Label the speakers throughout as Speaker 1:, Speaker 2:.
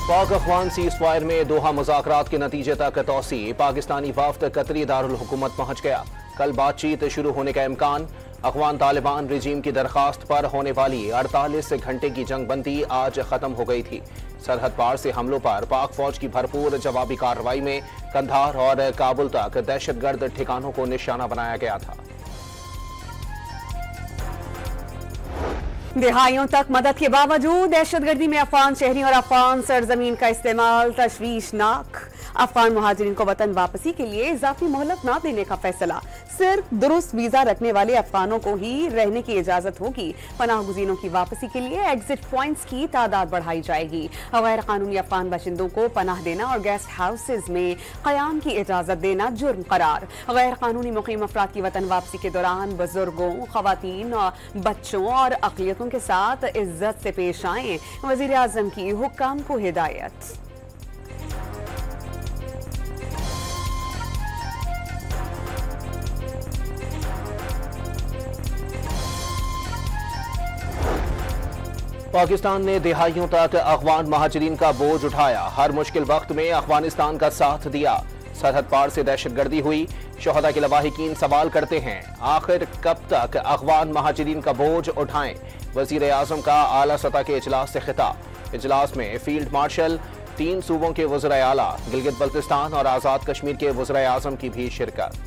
Speaker 1: पाक Afghan cease fire में दोहा मुज़ाकरात के नतीजे तक तौसी। पाकिस्तानी वफ्द कतरी दारुल हुकूमत पहुंच गया। कल बातचीत शुरू होने का इम्कान। अफगान तालिबान रिजीम की दरखास्त पर होने वाली 48 घंटे की जंगबंदी आज खत्म हो गई थी। सरहद पार से हमलों पर पाक फौज की भरपूर जवाबी कार्रवाई में कंधार और काबुल तक दहशतगर्द ठिकानों को निशाना बनाया गया था।
Speaker 2: दिहाइयों तक मदद के बावजूद दहशतगर्दी में अफगान शहरी और अफगान सरजमीन का इस्तेमाल तशवीशनाक। अफगान मुहाजिरीन को वतन वापसी के लिए इजाफी मोहलत न देने का फैसला। सिर्फ दुरुस्त वीजा रखने वाले अफगानों को ही रहने की इजाजत होगी। पनाह गुज़ीरों की वापसी के लिए एग्जिट पॉइंट्स की तादाद बढ़ाई जाएगी। गैर कानूनी अफगान बाशिंदों को पनाह देना और गेस्ट हाउसेज में कयाम की इजाजत देना जुर्म करार। गैर कानूनी मुकीम अफराद की वतन वापसी के दौरान बुजुर्गों, खवातीन, बच्चों और अक़लियतों के साथ इज्जत से पेश आएं। वज़ीर आज़म की हुक्काम को हिदायत।
Speaker 1: पाकिस्तान ने दिहाइयों तक अफगान महाजरीन का बोझ उठाया। हर मुश्किल वक्त में अफगानिस्तान का साथ दिया। सरहद पार से दहशतगर्दी हुई। शोहदा के लवाहिकीन सवाल करते हैं, आखिर कब तक अफगान महाजरीन का बोझ उठाएं। वजीर आजम का आला सतह के इजलास से खिताब। इजलास में फील्ड मार्शल, 3 सूबों के वज़ीर आला, गिलगित बल्तिस्तान और आज़ाद कश्मीर के वज़ीर आजम की भी शिरकत।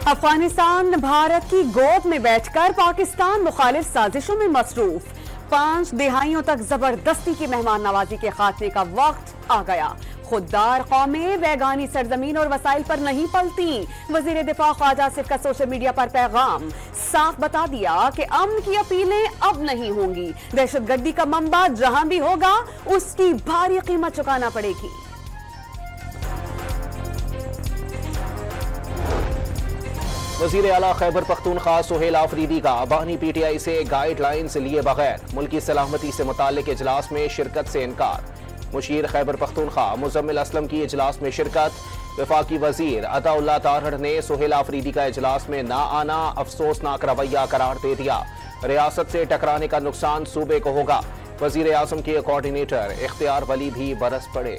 Speaker 2: अफगानिस्तान भारत की गोद में बैठकर पाकिस्तान मुखालिफ साजिशों में मसरूफ। 5 दिहाइयों तक जबरदस्ती की मेहमान नवाजी के खात्मे का वक्त आ गया। खुददार कौमें बैगानी सरजमीन और वसाइल पर नहीं पलती। वजीर दिफा ख्वाजा आसिफ का सोशल मीडिया पर पैगाम साफ बता दिया कि अमन की अपीलें अब नहीं होंगी। दहशतगर्दी का मंबा जहां भी होगा उसकी भारी कीमत चुकाना पड़ेगी।
Speaker 1: वज़ीर आला खैबर पख्तूनख्वा सुहेल आफरीदी का बानी PTI से गाइडलाइंस लिए बगैर मुल्की सलामती से मुताल्लिक इजलास में शिरकत से इनकार। मुशीर खैबर पख्तूनख्वा मुजम्मिल असलम की इजलास में शिरकत। वफाकी वजीर अताउल्लाह तारड़ ने सुहेल आफरीदी का इजलास में ना आना अफसोसनाक रवैया करार दे दिया। रियासत से टकराने का नुकसान सूबे को होगा। वजीर आजम के कोऑर्डिनेटर इख्तियार वली भी बरस पड़े।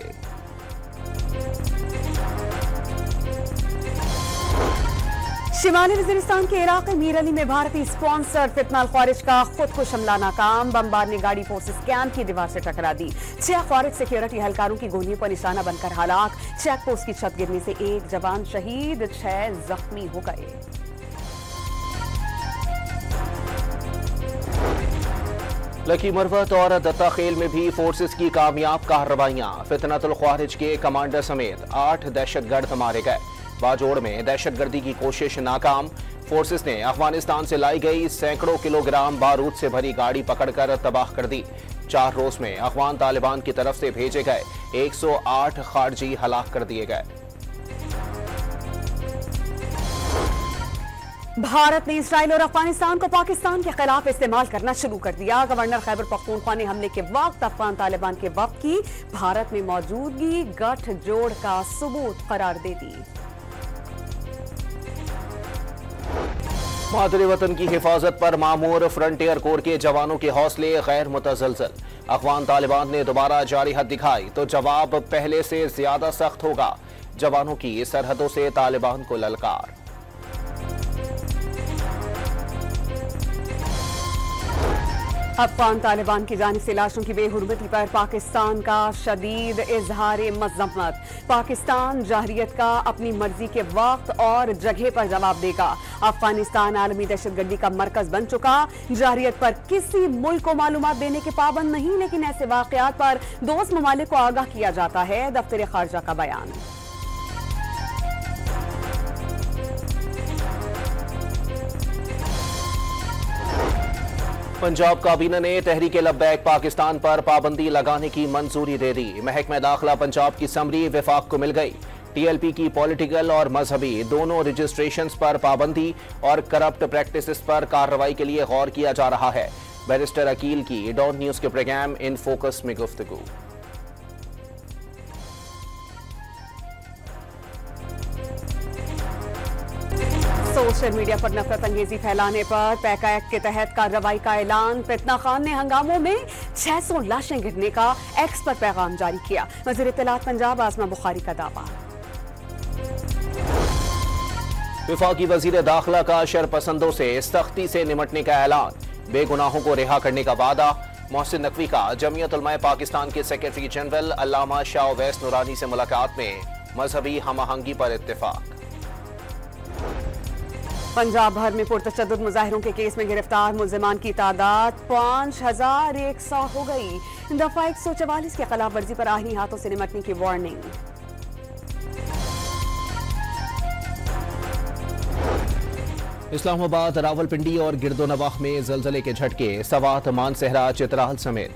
Speaker 2: शिमाली वज़ीरिस्तान के इलाके मीर अली में भारतीय स्पॉन्सर फितनाल ख्वारिज का खुदकुश हमला नाकाम। बमबार ने गाड़ी फोर्सेस कैंप की दीवार से टकरा दी। 6 ख्वारिज सिक्योरिटी एहलकारों की गोलियों पर निशाना बनकर हलाक। चेक पोस्ट की छत गिरने से 1 जवान शहीद, 6 जख्मी हो गए।
Speaker 1: लकी मरवत और दत्ता खेल में भी फोर्सेस की कामयाब कार्रवाइयां। फितनतुल ख्वारिज के कमांडर समेत 8 दहशतगर्द मारे गए। बाजोड़ में दहशतगर्दी की कोशिश नाकाम। फोर्सेस ने अफगानिस्तान से लाई गई सैकड़ों किलोग्राम बारूद से भरी गाड़ी पकड़कर तबाह कर दी। 4 रोज में अफगान तालिबान की तरफ से भेजे गए 108 खारजी हलाक कर दिए गए।
Speaker 2: भारत ने इसराइल और अफगानिस्तान को पाकिस्तान के खिलाफ इस्तेमाल करना शुरू कर दिया। गवर्नर खैबर पख्तूनख्वा ने हमले के वक्त अफगान तालिबान के वक्त की भारत में मौजूदगी गठजोड़ का सबूत करार दे दी।
Speaker 1: मादरे वतन की हिफाजत पर मामूर फ्रंटियर कोर के जवानों के हौसले गैर मुतज़लज़ल। अफगान तालिबान ने दोबारा जारिहत दिखाई तो जवाब पहले से ज्यादा सख्त होगा। जवानों की सरहदों से तालिबान को ललकार।
Speaker 2: अफगान तालिबान की जानिब से लाशों की बेहुरमती पर पाकिस्तान का शदीद इजहार मज़म्मत। पाकिस्तान जाहिरियत का अपनी मर्जी के वक्त और जगह पर जवाब देगा। अफगानिस्तान आलमी दहशतगर्दी का मरकज बन चुका। जाहिरियत पर किसी मुल्क को मालूमात देने के पाबंद नहीं, लेकिन ऐसे वाकयात पर दोस्त ममालिक को आगाह किया जाता है। दफ्तर खारजा का बयान।
Speaker 1: पंजाब काबीना ने तहरीक लब्बैक पाकिस्तान पर पाबंदी लगाने की मंजूरी दे दी। महकमा दाखिला पंजाब की समरी विफाक को मिल गई। TLP की पॉलिटिकल और मजहबी दोनों रजिस्ट्रेशंस पर पाबंदी और करप्ट प्रैक्टिसेस पर कार्रवाई के लिए गौर किया जा रहा है। बैरिस्टर अकील की डॉन न्यूज के प्रोग्राम इन फोकस में गुफ्तगू।
Speaker 2: सोशल मीडिया पर नफरत अंगेजी फैलाने पर पैका एक्ट के तहत कार्रवाई का ऐलान। फितना खान ने हंगामों में 600 लाशें गिरने का एक्स पर पैगाम जारी किया। वज़ीर इत्तलात पंजाब आज़मा बुखारी का दावा।
Speaker 1: वफाकी वजीर दाखिला का शरपसंदों से सख्ती से निमटने का ऐलान। बेगुनाहों को रिहा करने का वादा। मोहसिन नकवी का जमीयत उलमाए पाकिस्तान के सेक्रेटरी जनरल अल्लामा शाह उवैस नूरानी से मुलाकात में मजहबी हमआहंगी पर इत्तेफाक।
Speaker 2: पंजाब भर में पुरतशद्दुद मुजाहिरों के केस में गिरफ्तार मुल्जिमान की तादाद 5100 हो गई। दफा 144 के खिलाफ वर्जी पर आईनी हाथों से निमटने की वार्निंग।
Speaker 1: इस्लामाबाद, रावलपिंडी और गिरदोनवाह में जलजले के झटके। सवात, मानसहरा, चित्राल समेत।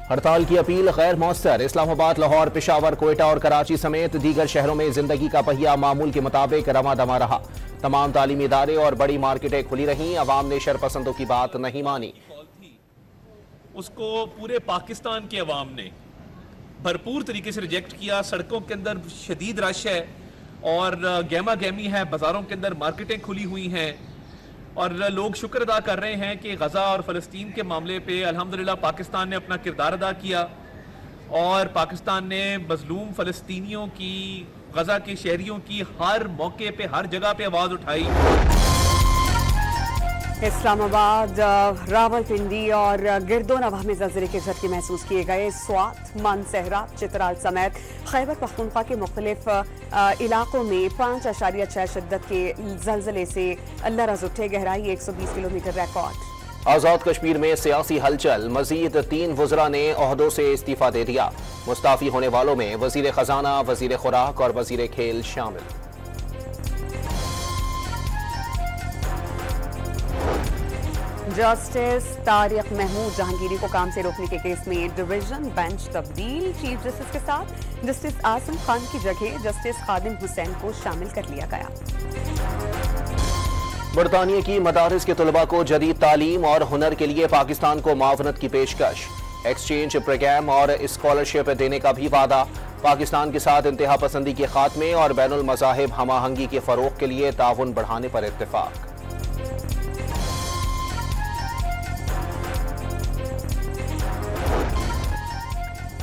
Speaker 1: हड़ताल की अपील गैर मौसर। इस्लामाबाद, लाहौर, पेशावर, कोयटा और कराची समेत दीगर शहरों में जिंदगी का पहिया मामूल के मुताबिक रवा दमा रहा। तमाम तालीमी इदारे और बड़ी मार्केटें खुली रहीं। अवाम ने शरपसंदों की बात नहीं मानी।
Speaker 3: उसको पूरे पाकिस्तान के अवाम ने भरपूर तरीके से रिजेक्ट किया। सड़कों के अंदर शदीद रश है और गहमा गहमी है। बाजारों के अंदर मार्केटें खुली हुई हैं और लोग शुक्र अदा कर रहे हैं कि गजा और फ़लस्तीन के मामले पे अल्हम्दुलिल्लाह पाकिस्तान ने अपना किरदार अदा किया और पाकिस्तान ने मजलूम फ़लस्तीनियों की, गजा के शहरियों की हर मौके पे, हर जगह पे आवाज़ उठाई।
Speaker 2: इस्लामाबाद, रावलपिंडी और गिरदोनवाह में जलजले के झटके महसूस किए गए। स्वात, मानसहरा, चित्राल समेत खैबर पख्तूनख्वा के मुख्तलिफ इलाकों में 5.6 शिद्दत के जलजले से लरज़ उठे। गहराई 120 किलोमीटर रिकॉर्ड।
Speaker 1: आजाद कश्मीर में सियासी हलचल। मजीद 3 वज़रा ने ओहदों से इस्तीफा दे दिया। मुस्ताफी होने वालों में वजीर खजाना, वजीर खुराक और वजीर खेल शामिल।
Speaker 2: जस्टिस तारिक महमूद जहांगीरी को काम से रोकने के केस में डिवीजन बेंच तब्दील। चीफ जस्टिस के साथ जस्टिस आजम खान की जगह जस्टिस खादिम हुसैन को शामिल कर लिया गया।
Speaker 1: बरतानिया की मदारिस के तलबा को जदीद तालीम और हुनर के लिए पाकिस्तान को मावनत की पेशकश। एक्सचेंज प्रोग्राम और स्कॉलरशिप देने का भी वादा। पाकिस्तान के साथ इंतहा पसंदी के खात्मे और बैनुल मज़ाहिब हमआहंगी के फरोग के लिए ताउन बढ़ाने पर इत्तेफाक।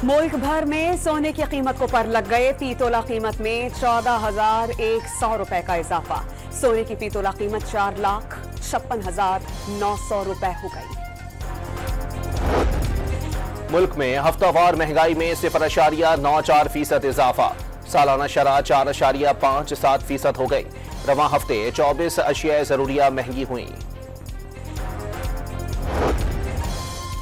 Speaker 2: मुल्क भर में सोने की कीमत को पर लग गए। फी तोला कीमत में 14,100 रुपए का इजाफा। सोने की फी तोला कीमत 4,56,900 रुपए हो गई।
Speaker 1: मुल्क में हफ्तावार महंगाई में 0.94% इजाफा। सालाना शरह 4.57% हो गई। रवां हफ्ते 24 अशिया जरूरिया महंगी हुई।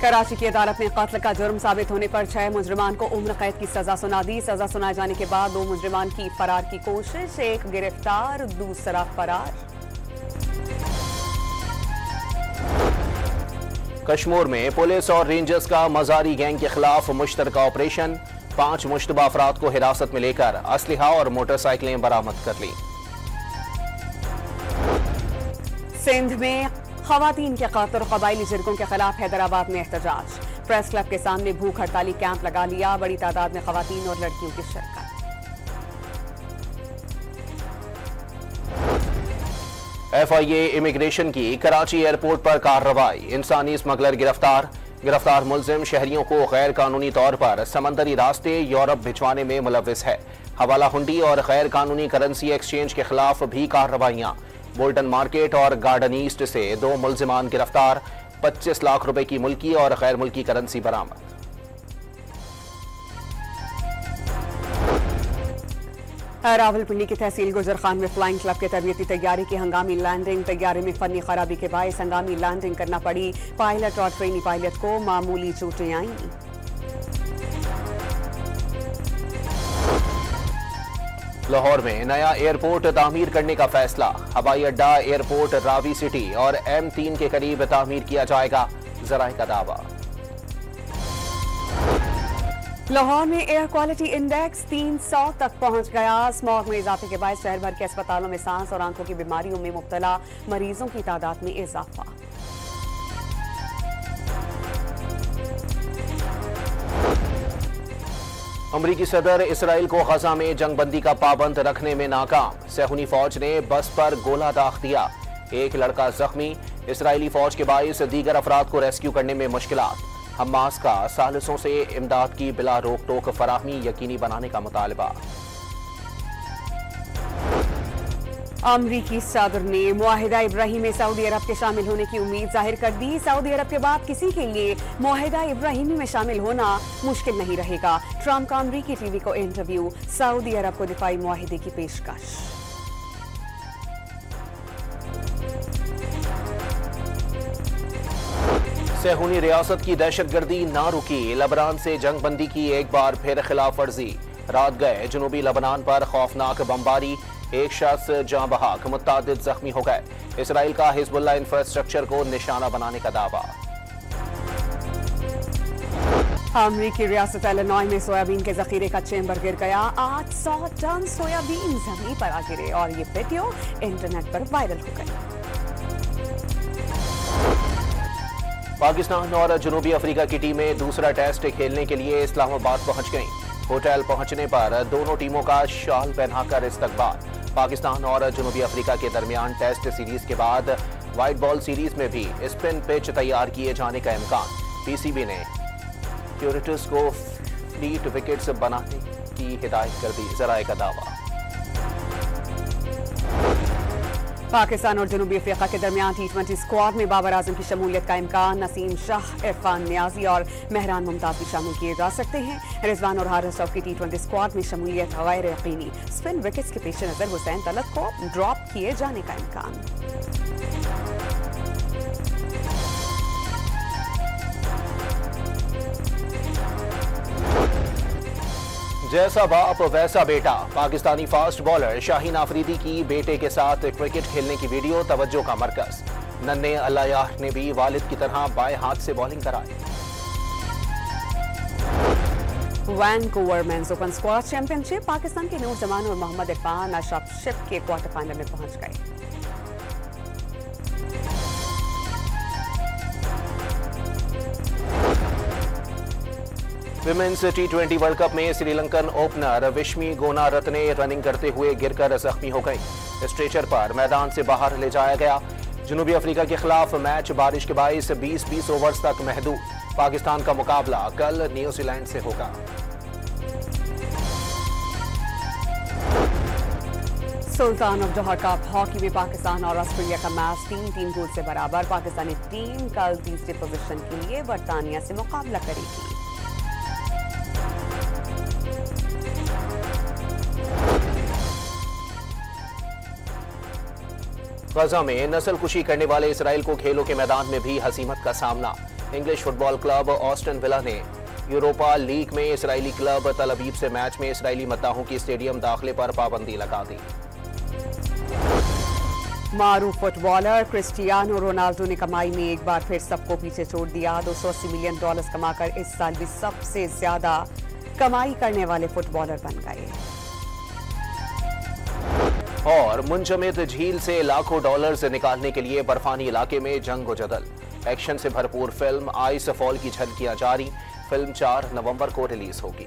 Speaker 2: कराची की अदालत ने कत्ल का जुर्म साबित होने पर 6 मुजरिमान को उम्र कैद की सजा सुना दी। सजा सुनाए जाने के बाद 2 मुजरिमान की फरार की कोशिश। एक गिरफ्तार, दूसरा फरार।
Speaker 1: कश्मीर में पुलिस और रेंजर्स का मजारी गैंग के खिलाफ मुश्तरका ऑपरेशन। 5 मुश्तबा अफराद को हिरासत में लेकर असलहा और मोटरसाइकिलें बरामद कर ली।
Speaker 2: सिंध में खवातीन के कत्ल और कबायली जिरगों के खिलाफ हैदराबाद में एहतजाज। प्रेस क्लब के सामने भूख हड़ताली कैंप लगा लिया। बड़ी तादाद में खवातीन और लड़कियों की शिरकत।
Speaker 1: FIA इमिग्रेशन की कराची एयरपोर्ट पर कार्रवाई। इंसानी स्मगलर गिरफ्तार। गिरफ्तार मुल्जिम शहरियों को गैर कानूनी तौर पर समंदरी रास्ते यूरोप भिजवाने में मुलव्विस है। हवाला हुंडी और गैर कानूनी करेंसी एक्सचेंज के खिलाफ भी कार्रवाइयां। बोल्टन मार्केट और गार्डन ईस्ट से 2 मुल्जिमान गिरफ्तार। 25 लाख रुपए की मुल्की और गैर मुल्की करेंसी बरामद।
Speaker 2: रावलपिंडी की तहसील गुजर खान में फ्लाइंग क्लब के तरबियती तैयारी की हंगामी लैंडिंग। तैयारी में फनी खराबी के बायस हंगामी लैंडिंग करना पड़ी। पायलट और ट्रेनी पायलट को मामूली चोटें आईं।
Speaker 1: लाहौर में नया एयरपोर्ट तामीर करने का फैसला। हवाई अड्डा, एयरपोर्ट रावी सिटी और M3 के करीब तामीर किया जाएगा। ज़राए का दावा।
Speaker 2: लाहौर में एयर क्वालिटी इंडेक्स 300 तक पहुंच गया। स्मॉग में इजाफे के बाद शहर भर के अस्पतालों में सांस और आंखों की बीमारियों में मुब्तला मरीजों की तादाद में इजाफा।
Speaker 1: अमरीकी सदर इसराइल को गजा में जंगबंदी का पाबंद रखने में नाकाम। सेहूनी फौज ने बस पर गोला दाग दिया, एक लड़का जख्मी। इसराइली फौज के बाइस दीगर अफराद को रेस्क्यू करने में मुश्किलात। हमास का सालिसों से इमदाद की बिला रोक टोक फराहमी यकीनी बनाने का मुतालबा।
Speaker 2: अमरीकी सदर ने मुआहिदा इब्राहिम में सऊदी अरब के शामिल होने की उम्मीद जाहिर कर दी। सऊदी अरब के बाद किसी के लिए मुआहिदा इब्राहिमी में शामिल होना मुश्किल नहीं रहेगा। ट्रंप का अमरीकी टीवी को इंटरव्यू, सऊदी अरब को दिफाई मुआहिदे की पेशकश।
Speaker 1: सेहूनी रियासत की दहशतगर्दी ना रुकी, लबनान से जंगबंदी की एक बार फिर खिलाफ वर्जी। रात गए जनूबी लबनान पर खौफनाक बमबारी, एक शख्स जाँ बहक, मुत्तादिद जख्मी हो गए। इसराइल का हिजबुल्लाह इंफ्रास्ट्रक्चर को निशाना बनाने का दावा।
Speaker 2: अमरीकी रियासत इलिनॉय में सोयाबीन के जखीरे का चेंबर गिर गया। 800 टन सोयाबीन जमीन पर आ गिरे और ये वीडियो इंटरनेट पर वायरल हो गई।
Speaker 1: पाकिस्तान और जनूबी अफ्रीका की टीमें दूसरा टेस्ट खेलने के लिए इस्लामाबाद पहुंच गईं। होटल पहुंचने पर दोनों टीमों का शाल पहनाकर इस्तकबाल। पाकिस्तान और जनूबी अफ्रीका के दरमियान टेस्ट सीरीज के बाद व्हाइट बॉल सीरीज में भी स्पिन पिच तैयार किए जाने का इम्कान। पीसीबी ने क्यूरेटिस को फ्लीट विकेट्स बनाने की हिदायत कर दी, जराए का दावा।
Speaker 2: पाकिस्तान और जनूबी अफ्रीका के दरमियान T20 स्क्वाड में बाबर आजम की शमूलियत का इम्कान। नसीम शाह, इरफान नियाजी और मेहरान मुमताज भी शामिल किए जा सकते हैं। रिजवान और हारिस रऊफ की T20 स्क्वाड में शमूलियत गैर यकीनी। स्पिन विकेट्स के पेश नजर हुसैन तलत को ड्रॉप किए जाने का इम्कान।
Speaker 1: जैसा बाप वैसा बेटा, पाकिस्तानी फास्ट बॉलर शाहीन आफरीदी की बेटे के साथ क्रिकेट खेलने की वीडियो तवज्जो का मरकज। नन्हे अल्लाह ने भी वालिद की तरह बाएं हाथ से बॉलिंग कराई।
Speaker 2: Vancouver men's open squash championship, Pakistan के नूर जमान और मोहम्मद इरफान अशरफ शिप के क्वार्टर फाइनल में पहुंच गए।
Speaker 1: विमेंस T20 वर्ल्ड कप में Sri Lankan opener Vishmi Gunaratne running करते हुए गिरकर जख्मी हो गई। स्ट्रेचर पर मैदान से बाहर ले जाया गया। जनूबी अफ्रीका के खिलाफ मैच बारिश के बाइस 20 ओवर्स तक महदूद। पाकिस्तान का मुकाबला कल न्यूजीलैंड से होगा।
Speaker 2: सुल्तान ऑफ जोहर कप हॉकी में पाकिस्तान और ऑस्ट्रेलिया का मैच 3-3 गोल से बराबर। पाकिस्तानी टीम कल तीसरे पोजीशन के लिए बर्तानिया से मुकाबला करेगी।
Speaker 1: गजा में नस्लकुशी करने वाले इसराइल को खेलों के मैदान में भी हसीमत का सामना। English football club Aston Villa ने यूरोपा लीग में इसराइली क्लब तल अबीब से मैच में इसराइली मद्दाहों की स्टेडियम दाखिले पर पाबंदी लगा दी।
Speaker 2: मारूफ फुटबॉलर क्रिस्टियानो रोनाल्डो ने कमाई में एक बार फिर सबको पीछे छोड़ दिया। $280 मिलियन कमाकर इस साल भी सबसे ज्यादा कमाई करने वाले फुटबॉलर बन गए।
Speaker 1: और मुंजमद झील से लाखों डॉलर्स निकालने के लिए बर्फानी इलाके में जंग-ओ-जदल। एक्शन से भरपूर फिल्म आइस फॉल की झलकियां जारी। फिल्म 4 नवंबर को रिलीज होगी।